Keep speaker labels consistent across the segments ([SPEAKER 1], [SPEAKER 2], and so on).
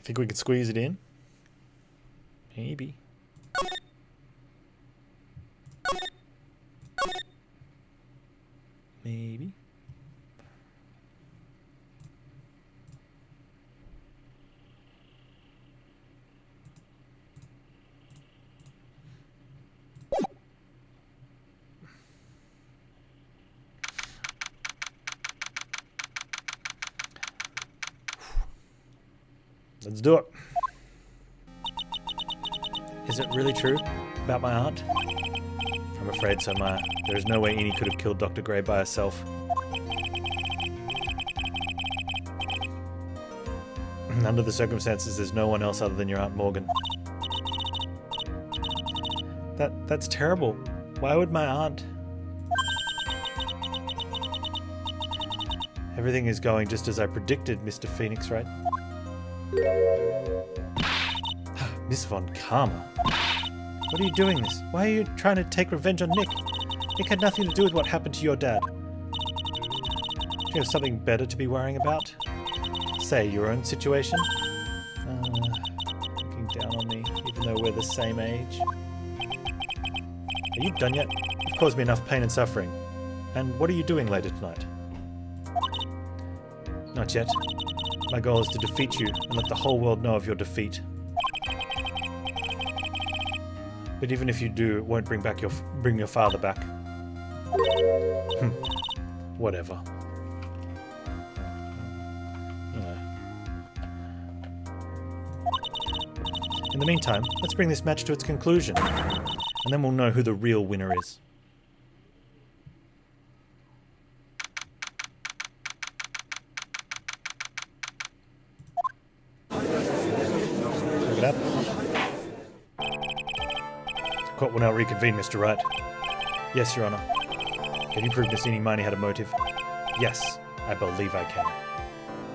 [SPEAKER 1] Think we can squeeze it in? Maybe. Maybe. Let's do it. Is it really true about my aunt? I'm afraid so, Maya. There is no way Eni could have killed Dr. Gray by herself. Under the circumstances, there's no one else other than your Aunt Morgan. That's terrible. Why would my aunt... Everything is going just as I predicted, Mr. Phoenix Wright. Miss Von Karma. What are you doing this? Why are you trying to take revenge on Nick? Nick had nothing to do with what happened to your dad. Do you have something better to be worrying about? Say, your own situation? Looking down on me, even though we're the same age. Are you done yet? You've caused me enough pain and suffering. And what are you doing later tonight? Not yet. My goal is to defeat you and let the whole world know of your defeat. But even if you do, it won't bring your father back. Whatever. In the meantime, let's bring this match to its conclusion, and then we'll know who the real winner is. Look it up. Court will now reconvene, Mr. Wright. Yes, Your Honor. Can you prove Miss Eenie Miney had a motive? Yes, I believe I can.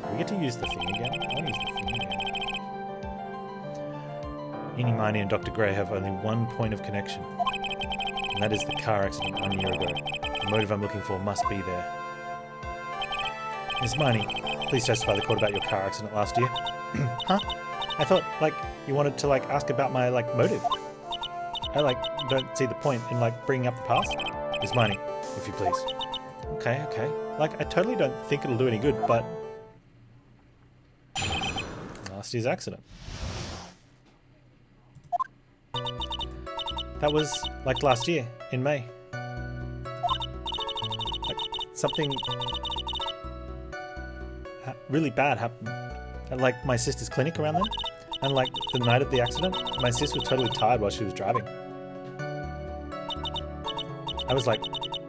[SPEAKER 1] Do we get to use the thing again? I want to use the thing again. Eenie Miney and Dr. Gray have only one point of connection, and that is the car accident 1 year ago. The motive I'm looking for must be there. Miss Miney, please testify to the court about your car accident last year. Huh? I thought, you wanted to, ask about my, motive. I, don't see the point in, bringing up the past. Miss Miney, if you please. Okay. I totally don't think it'll do any good, but... Last year's accident. That was, last year, in May. Something... really bad happened at, my sister's clinic around then. And, the night of the accident, my sis was totally tired while she was driving. I was,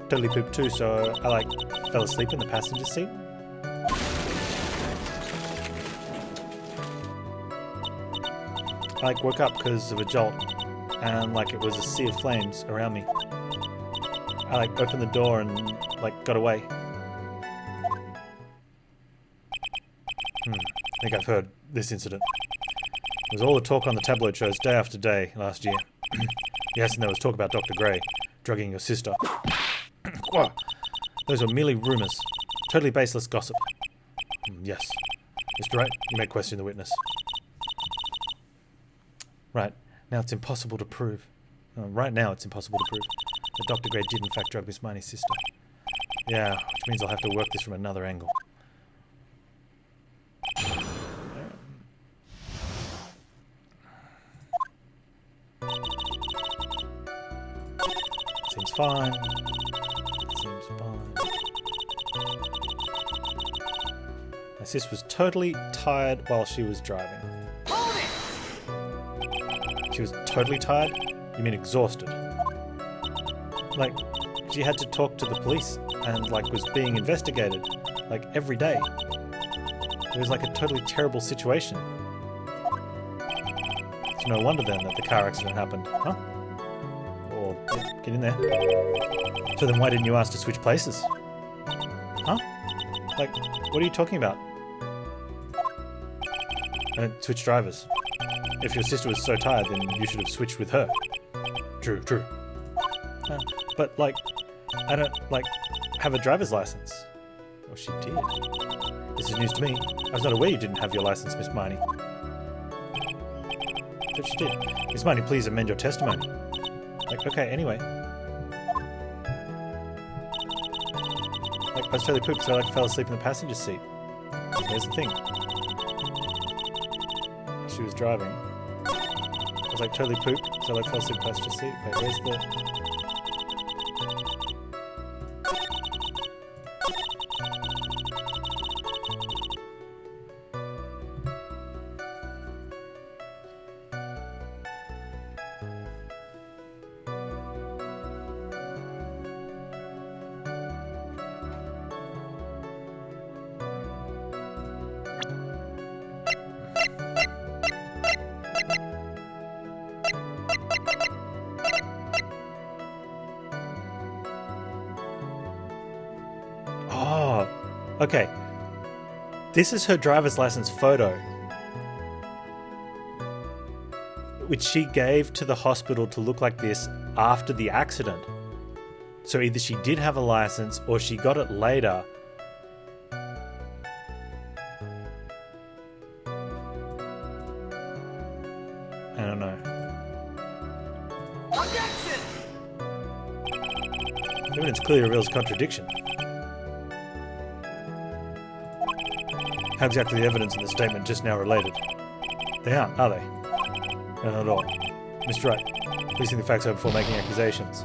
[SPEAKER 1] totally pooped too, so I, fell asleep in the passenger seat. I, woke up because of a jolt, and, it was a sea of flames around me. I, opened the door and, got away. I think I've heard this incident. It was all the talk on the tabloid shows day after day last year. Yes, and there was talk about Dr. Gray drugging your sister. Those were merely rumours. Totally baseless gossip. Yes. Mr. Wright, you may question the witness. Right. Now it's impossible to prove. Right now it's impossible to prove that Dr. Gray did in fact drug Miss Miney's sister. Yeah, which means I'll have to work this from another angle. Seems fine. Seems fine. My sis was totally tired while she was driving. She was totally tired? You mean exhausted? She had to talk to the police and, was being investigated, every day. It was, a totally terrible situation. It's no wonder then that the car accident happened, huh? Or, yeah, get in there. So then why didn't you ask to switch places? Huh? What are you talking about? Switch drivers. If your sister was so tired, then you should have switched with her. True. But, I don't, have a driver's license. Well, she did. This is news to me. I was not aware you didn't have your license, Miss Miney. But she did. Miss Miney, please amend your testimony. Like, okay, anyway. Like, I was totally pooped, so I like fell asleep in the passenger seat. There's the thing. She was driving. I was like totally pooped, so I like fell asleep in the passenger seat. Wait, where's the... Okay, this is her driver's license photo, which she gave to the hospital to look like this after the accident. So either she did have a license or she got it later. I don't know.
[SPEAKER 2] Objection!
[SPEAKER 1] Evidence clearly reveals contradiction. How exactly the evidence in the statement just now related? They aren't, are they? No, not at all. Mr. Wright, please think the facts over before making accusations.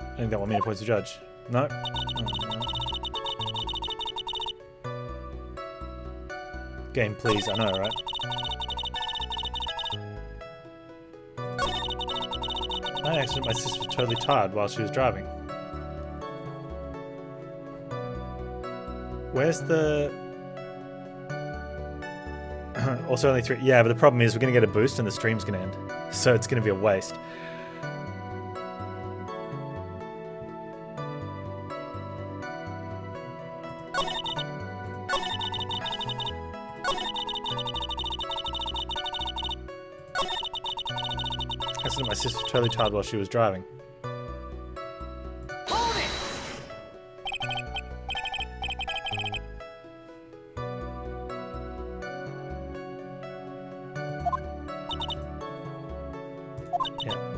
[SPEAKER 1] I think that 1 minute points the judge. No? Game, please. I know, right? By accident, my sister was totally tired while she was driving. Where's the... Also only 3... Yeah, but the problem is we're going to get a boost and the stream's going to end. So it's going to be a waste. Accident, my sister was totally tired while she was driving.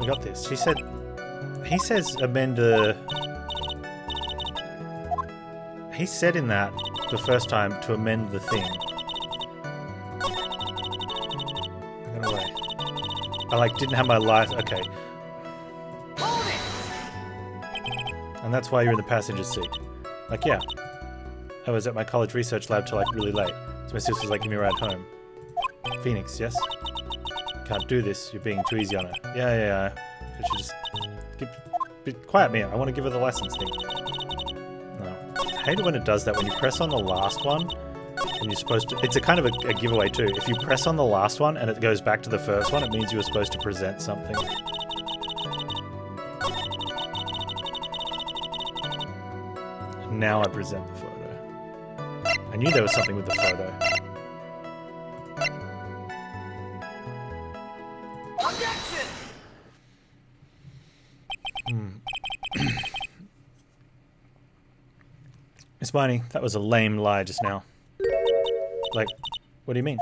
[SPEAKER 1] We got this. She said... He says amend the... He said in that the first time to amend the thing. I got away. I like didn't have my license. Okay. And that's why you're in the passenger seat. Like, yeah. I was at my college research lab till like really late. So my sister was like, give me a ride home. Phoenix, yes? Can't do this. You're being too easy on her. Yeah. I should just... Be quiet, Mia. I want to give her the license thing. No. I hate it when it does that. When you press on the last one, and you're supposed to... It's a kind of a giveaway, too. If you press on the last one, and it goes back to the first one, it means you were supposed to present something. Now I present the photo. I knew there was something with the photo. Miss Miney, that was a lame lie just now. Like, what do you mean?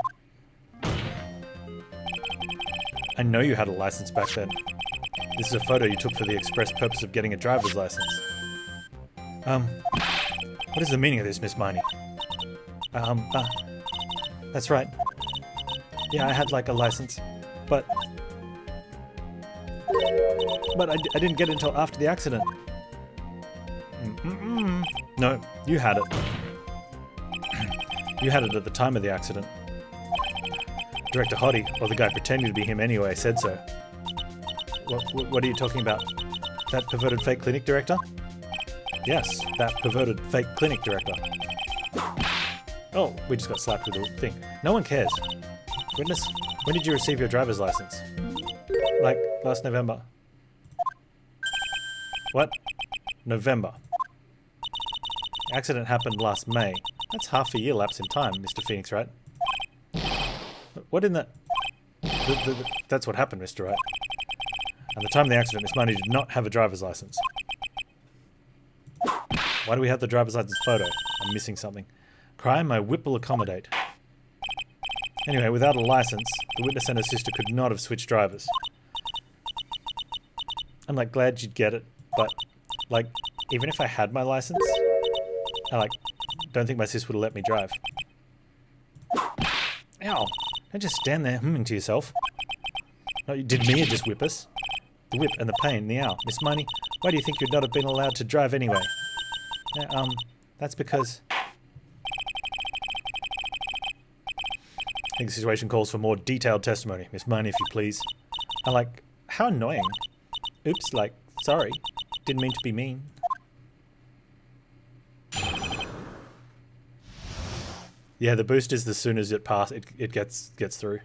[SPEAKER 1] I know you had a license back then. This is a photo you took for the express purpose of getting a driver's license. What is the meaning of this, Miss Miney? That's right. Yeah, I had like a license, but I didn't get it until after the accident. No, you had it. You had it at the time of the accident. Director Hottie, or the guy pretending to be him anyway, said so. What are you talking about? That perverted fake clinic director? Yes, that perverted fake clinic director. Oh, we just got slapped with a thing. No one cares. Witness, when did you receive your driver's license? Like, last November. What? November. The accident happened last May. That's half a year lapse in time, Mr. Phoenix Wright. What in the... That's what happened, Mr. Wright. At the time of the accident, Miss Miney did not have a driver's license. Why do we have the driver's license photo? I'm missing something. Crime my whip will accommodate. Anyway, without a license, the witness and her sister could not have switched drivers. I'm like glad you'd get it, but like even if I had my license, I like don't think my sis would have let me drive. Ow! Don't just stand there humming to yourself. No, did Mia just whip us? The whip and the pain, the ow. Miss Miney, why do you think you'd not have been allowed to drive anyway? That's because... I think the situation calls for more detailed testimony. Miss Miney, if you please. I'm like, how annoying. Oops, like, sorry. Didn't mean to be mean. Yeah, the boost is as soon as it passes, it gets through.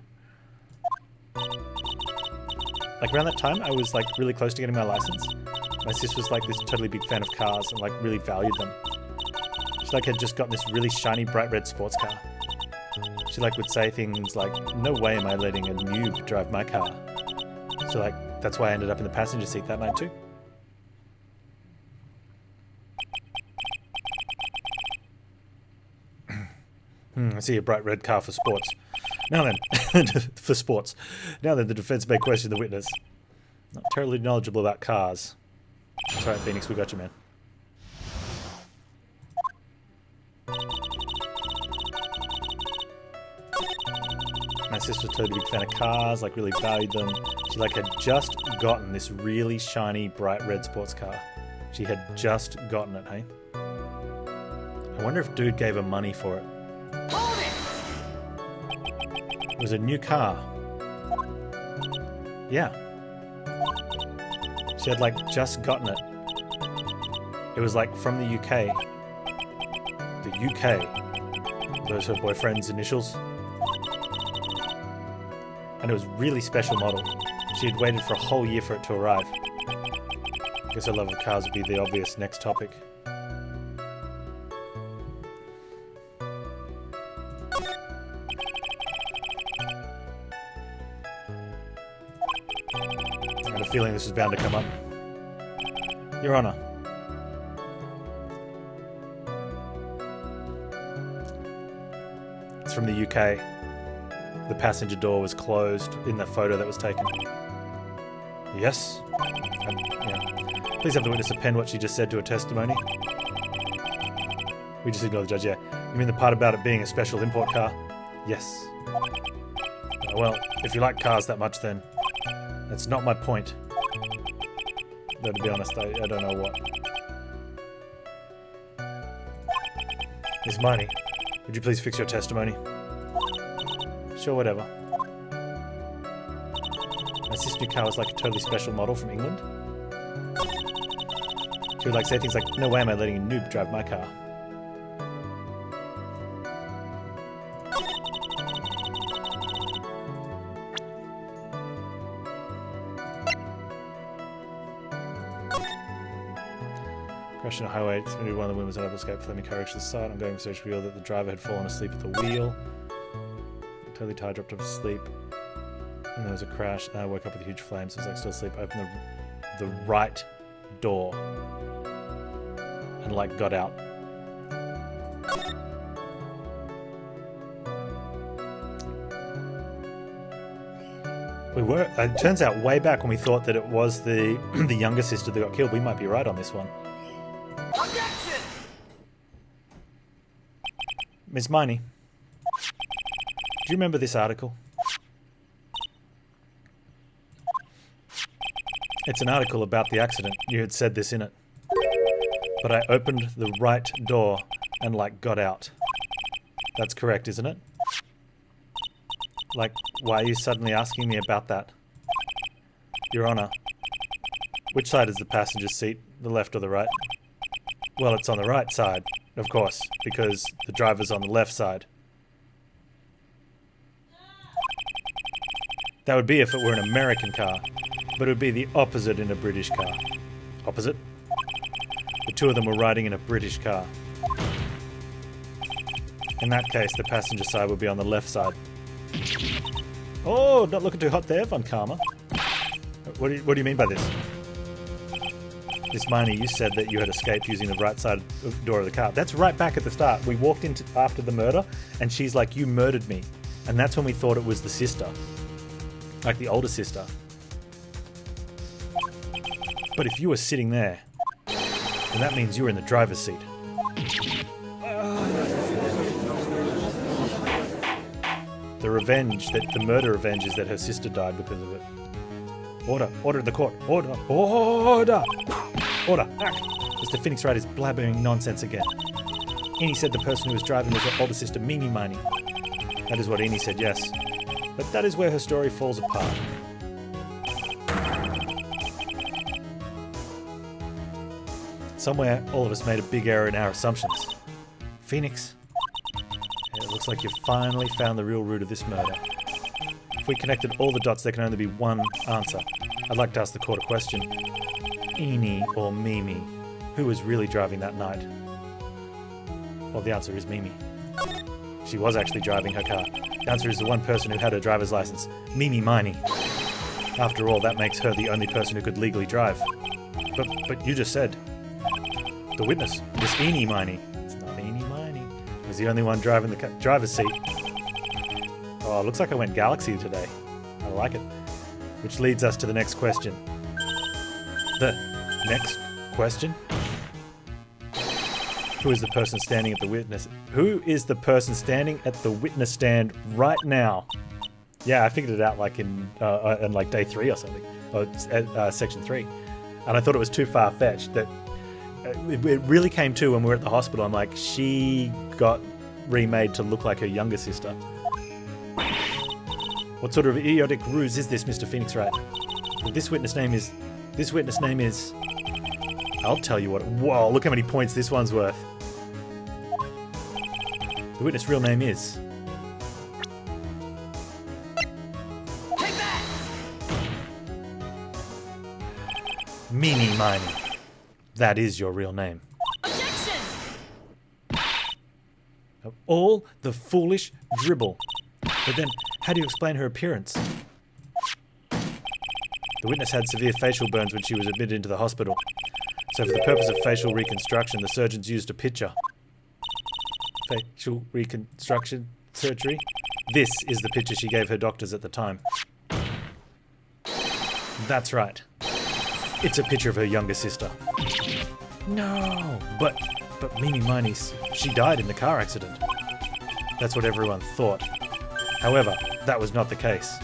[SPEAKER 1] Like around that time, I was like really close to getting my license. My sis was like this totally big fan of cars and like really valued them. She like had just gotten this really shiny bright red sports car. She like would say things like, "No way am I letting a noob drive my car." So like that's why I ended up in the passenger seat that night too. I see a bright red car for sports. Now then, for sports. Now then, the defense may question the witness. Not terribly knowledgeable about cars. That's right, Phoenix, we got you, man. My sister was totally big fan of cars, like really valued them. She like had just gotten this really shiny, bright red sports car. She had just gotten it, hey? I wonder if dude gave her money for it. It was a new car. Yeah. She had like just gotten it. It was like from the UK. The UK. Those her boyfriend's initials. And it was really special model. She had waited for a whole year for it to arrive. I guess her love of cars would be the obvious next topic. I had a feeling this was bound to come up. Your Honour. It's from the UK. The passenger door was closed in the photo that was taken. Yes? Yeah. Please have the witness append what she just said to her testimony. We just ignore the judge, yeah. You mean the part about it being a special import car? Yes. Well, if you like cars that much, then that's not my point. Though, to be honest, I don't know what. Miss Miney, would you please fix your testimony? Sure, whatever. My sister's new car was like a totally special model from England. She would like say things like, "No way am I letting a noob drive my car." Crash on a highway, it's maybe one of the women was unable to escape, flaming courage to the side. I'm going to search revealed that the driver had fallen asleep at the wheel. Totally tired, dropped off to sleep. And there was a crash, and I woke up with a huge flame, so I was like still asleep. I opened the right door. And like got out. We were, it turns out way back when we thought that it was the the younger sister that got killed, we might be right on this one.
[SPEAKER 2] Objection!
[SPEAKER 1] Miss Miney, do you remember this article? It's an article about the accident. You had said this in it. But I opened the right door and like got out. That's correct, isn't it? Like, why are you suddenly asking me about that? Your Honour, which side is the passenger seat, the left or the right? Well, it's on the right side, of course, because the driver's on the left side. That would be if it were an American car, but it would be the opposite in a British car. Opposite? The two of them were riding in a British car. In that case, the passenger side would be on the left side. Oh, not looking too hot there, Von Karma. What do you mean by this? Miss Miney, you said that you had escaped using the right side door of the car. That's right back at the start. We walked into after the murder, and she's like, you murdered me. And that's when we thought it was the sister. Like the older sister. But if you were sitting there, then that means you were in the driver's seat. The murder revenge is that her sister died because of it. Order in the court. Order. Act. Mr. Phoenix Wright is blabbering nonsense again. Eni said the person who was driving was her older sister, Mimi Miney. That is what Eni said, yes. But that is where her story falls apart. Somewhere, all of us made a big error in our assumptions. Phoenix, it looks like you've finally found the real root of this murder. If we connected all the dots, there can only be one answer. I'd like to ask the court a question. Eni or Mimi? Who was really driving that night? Well, the answer is Mimi. She was actually driving her car. The answer is the one person who had her driver's license, Mimi Miney. After all, that makes her the only person who could legally drive. But you just said... The witness, Miss Eni Miney. It's not Eni Miney. Was the only one driving the driver's seat. Oh, looks like I went Galaxy today. I like it. Which leads us to the next question. The next question? Who is the person standing at the witness? Who is the person standing at the witness stand right now? Yeah, I figured it out like in like day 3 or something, or section 3, and I thought it was too far fetched. That it really came to when we were at the hospital. I'm like, she got remade to look like her younger sister. What sort of idiotic ruse is this, Mr. Phoenix Wright? This witness name is. I'll tell you what. Whoa! Look how many points this one's worth. The witness' real name is.
[SPEAKER 2] Take that!
[SPEAKER 1] Mimi Miney. That is your real name.
[SPEAKER 2] Objection!
[SPEAKER 1] Of all the foolish dribble. But then, how do you explain her appearance? The witness had severe facial burns when she was admitted into the hospital. So for the purpose of facial reconstruction, the surgeons used a picture. Facial reconstruction surgery? This is the picture she gave her doctors at the time. That's right. It's a picture of her younger sister. No! But Mimi Miney, she died in the car accident. That's what everyone thought. However, that was not the case.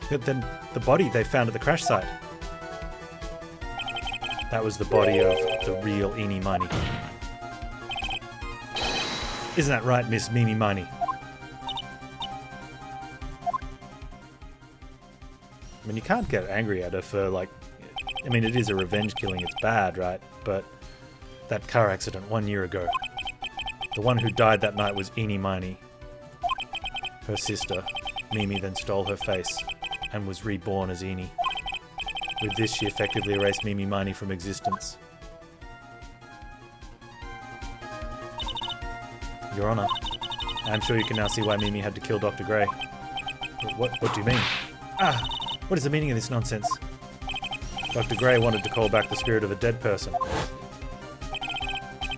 [SPEAKER 1] But then the body they found at the crash site. That was the body of the real Eni Miney. Isn't that right, Miss Mimi Miney? I mean, you can't get angry at her for, like... I mean, it is a revenge killing, it's bad, right? But that car accident 1 year ago. The one who died that night was Eni Miney. Her sister, Mimi, then stole her face and was reborn as Eni. With this, she effectively erased Mimi Miney from existence. Your Honor, I'm sure you can now see why Mimi had to kill Dr. Gray. What do you mean? What is the meaning of this nonsense? Dr. Gray wanted to call back the spirit of a dead person.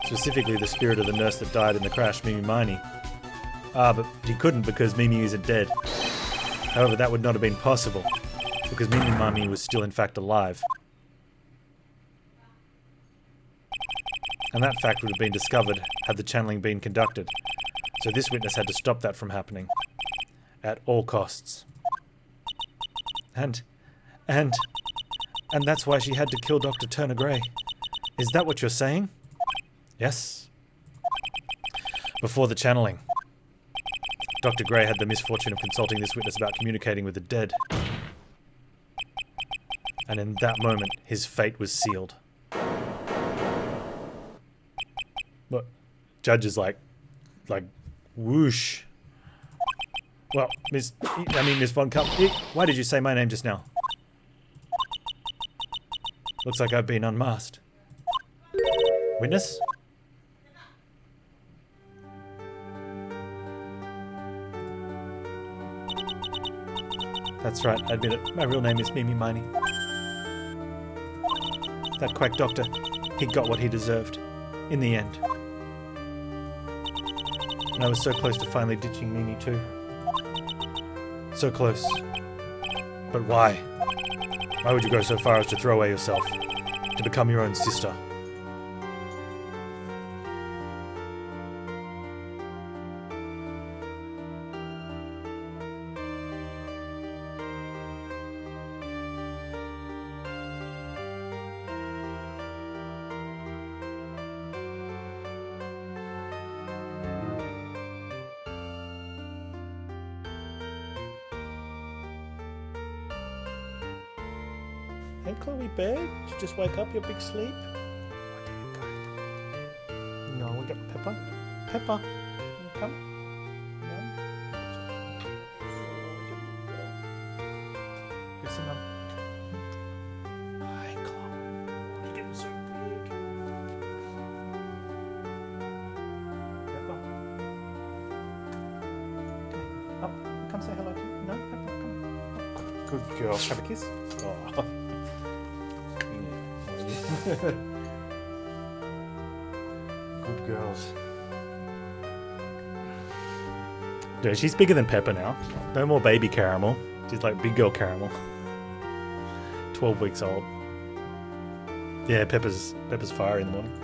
[SPEAKER 1] Specifically the spirit of the nurse that died in the crash, Mimi Miney. But he couldn't because Mimi isn't dead. However, that would not have been possible, because Mimi Miney was still in fact alive. And that fact would have been discovered had the channeling been conducted. So this witness had to stop that from happening. At all costs. And that's why she had to kill Dr. Turner Gray. Is that what you're saying? Yes. Before the channeling, Dr. Gray had the misfortune of consulting this witness about communicating with the dead. And in that moment, his fate was sealed. Look, Judge is like, whoosh. Well, Miss Von Cup, why did you say my name just now? Looks like I've been unmasked. Witness? That's right, I admit it. My real name is Mimi Miney. That quack doctor, he got what he deserved. In the end. And I was so close to finally ditching Mimi too. So close. But why? Why would you go so far as to throw away yourself? To become your own sister? Hey Chloe Bird, did you just wake up your big sleep? No, we got Pepper. Pepper, you come? No? Go see Mum. Hi Chloe, you're getting so big. Pepper. Up, come say hello to me. No, Pepper, come on. Good girl. Have a kiss. Oh. Good girls. Dude, she's bigger than Pepper now. No more baby Caramel. She's like big girl Caramel. 12 weeks old. Yeah, Pepper's fire in the morning.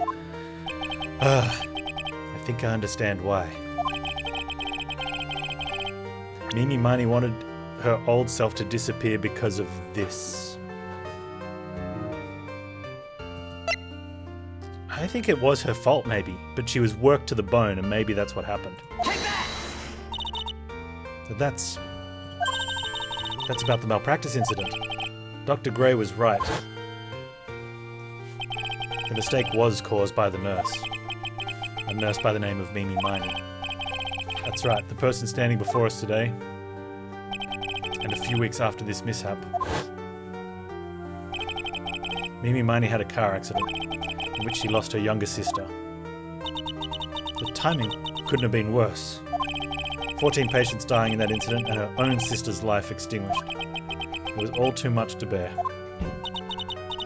[SPEAKER 1] I think I understand why. Mimi Miney wanted her old self to disappear because of this. I think it was her fault, maybe, but she was worked to the bone, and maybe that's what happened.
[SPEAKER 2] Take that!
[SPEAKER 1] But that's about the malpractice incident. Dr. Gray was right. The mistake was caused by the nurse. A nurse by the name of Mimi Miney. That's right, the person standing before us today. And a few weeks after this mishap, Mimi Miney had a car accident in which she lost her younger sister. The timing couldn't have been worse. 14 patients dying in that incident and her own sister's life extinguished. It was all too much to bear.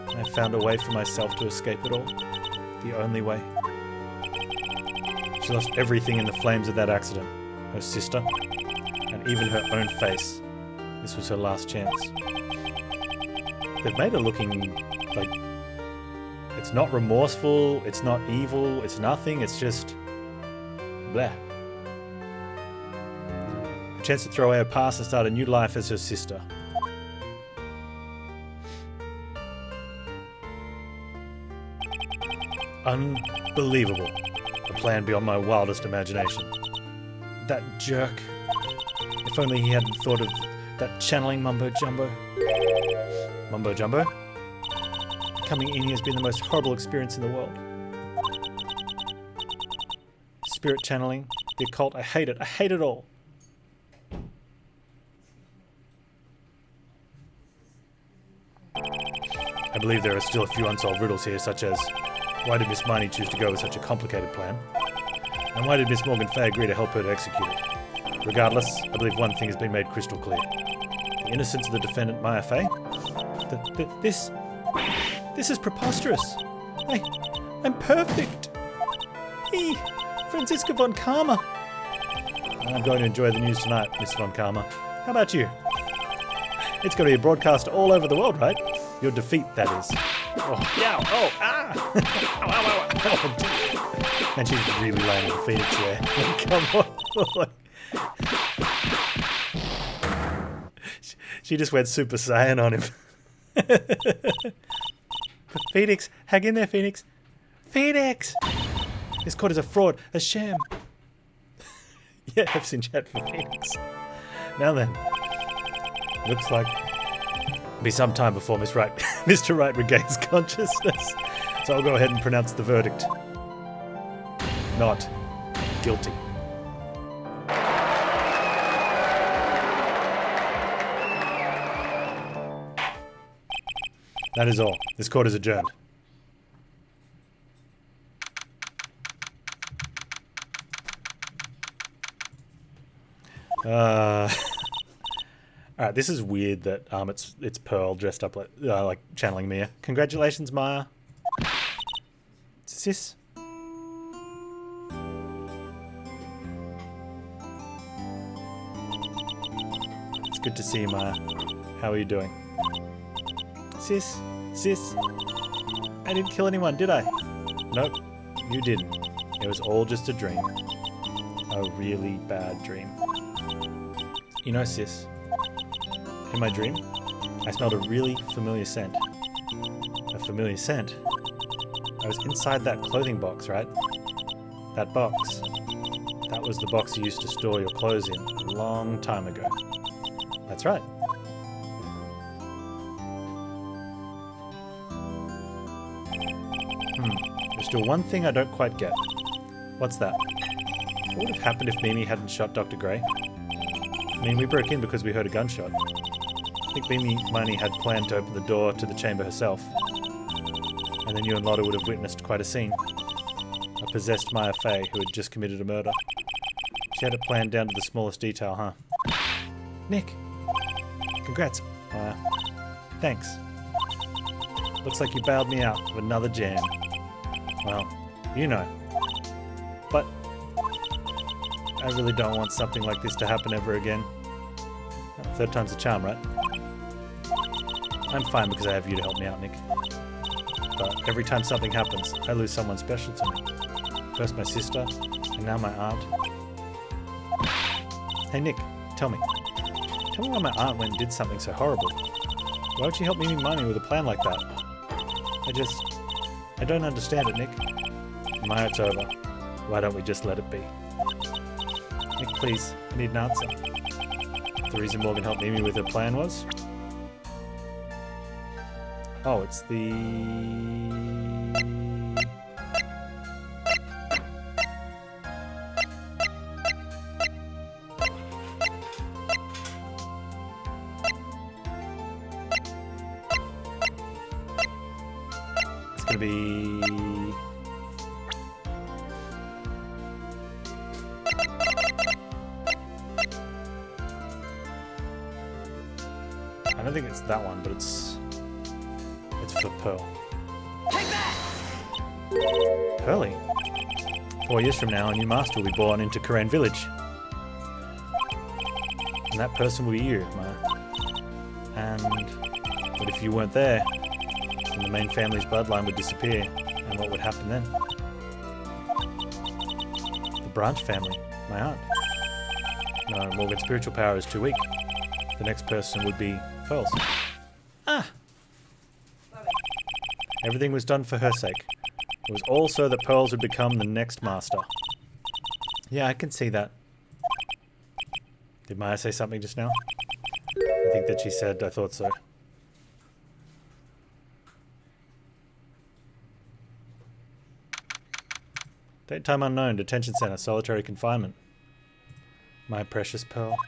[SPEAKER 1] I found a way for myself to escape it all. The only way. She lost everything in the flames of that accident. Her sister, and even her own face. This was her last chance. They've made her looking like... It's not remorseful, it's not evil, it's nothing, it's just... bleh. A chance to throw away her past and start a new life as her sister. Unbelievable. A plan beyond my wildest imagination. That jerk. If only he hadn't thought of that channeling mumbo-jumbo. Mumbo-jumbo? Becoming in has been the most horrible experience in the world. Spirit channeling, the occult, I hate it. I hate it all. I believe there are still a few unsolved riddles here, such as why did Miss Miney choose to go with such a complicated plan? And why did Miss Morgan Fay agree to help her to execute it? Regardless, I believe one thing has been made crystal clear. The innocence of the defendant, Maya Fay? This is preposterous. I'm perfect. Hey, Franziska von Karma. I'm going to enjoy the news tonight, Miss von Karma. How about you? It's going to be broadcast all over the world, right? Your defeat, that is. Oh, yeah, oh, ah! Ow, ow, ow, ow. And she's really laying in the Phoenix chair. Come on. She just went Super Saiyan on him. Phoenix, hang in there, Phoenix. Phoenix! This court is a fraud, a sham. Yeah, F's in chat for Phoenix. Now then, looks like it'll be some time before Mr. Wright regains consciousness. So I'll go ahead and pronounce the verdict. Not guilty. That is all. This court is adjourned. Alright, this is weird that it's Pearl dressed up like channeling Mia. Congratulations, Maya. Sis. It's good to see you, Maya. How are you doing? Sis. Sis. I didn't kill anyone, did I? Nope, you didn't. It was all just a dream. A really bad dream. You know, sis, in my dream, I smelled a really familiar scent. A familiar scent? I was inside that clothing box, right? That box. That was the box you used to store your clothes in a long time ago. That's right. There's still one thing I don't quite get. What's that? What would have happened if Mimi hadn't shot Dr. Gray? I mean, we broke in because we heard a gunshot. I think Mimi had planned to open the door to the chamber herself. And then you and Lotta would have witnessed quite a scene. A possessed Maya Fey who had just committed a murder. She had it planned down to the smallest detail, huh? Nick! Congrats, Maya. Thanks. Looks like you bailed me out of another jam. Well, you know. But I really don't want something like this to happen ever again. Third time's a charm, right? I'm fine because I have you to help me out, Nick. But every time something happens, I lose someone special to me. First my sister, and now my aunt. Hey Nick, tell me. Tell me why my aunt went and did something so horrible. Why would she help Mimi Money with a plan like that? I don't understand it, Nick. Maya, it's over. Why don't we just let it be? Nick, please, I need an answer. The reason Morgan helped Mimi with her plan was? Oh, it's the... It's gonna be... I don't think it's that one, but it's for Pearl.
[SPEAKER 2] Take that!
[SPEAKER 1] Pearly? 4 years from now, a new master will be born into Karain Village. And that person will be you, Maya. And what if you weren't there? Then the main family's bloodline would disappear. And what would happen then? The branch family, my aunt. No, Morgan's spiritual power is too weak. The next person would be Pearl's. Ah! Everything was done for her sake. It was all so that Pearls would become the next master. Yeah, I can see that. Did Maya say something just now? I think that she said, I thought so. Date time unknown, detention center, solitary confinement. My precious Pearl.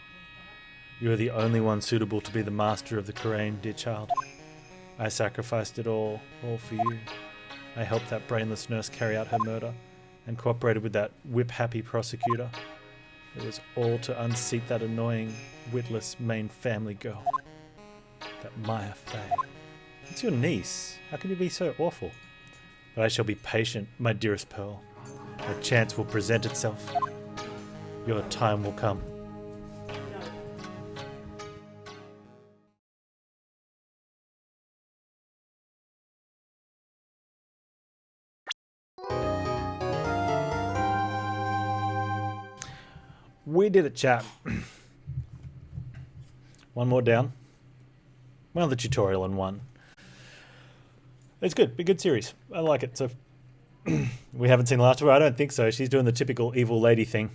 [SPEAKER 1] You are the only one suitable to be the master of the Karain, dear child. I sacrificed it all for you. I helped that brainless nurse carry out her murder, and cooperated with that whip-happy prosecutor. It was all to unseat that annoying, witless main family girl. That Maya Fey. It's your niece. How can you be so awful? But I shall be patient, my dearest Pearl. A chance will present itself. Your time will come. We did it, chat. One more down. Well, the tutorial in one. It's good. A good series. I like it. So we haven't seen the last of her. I don't think so. She's doing the typical evil lady thing.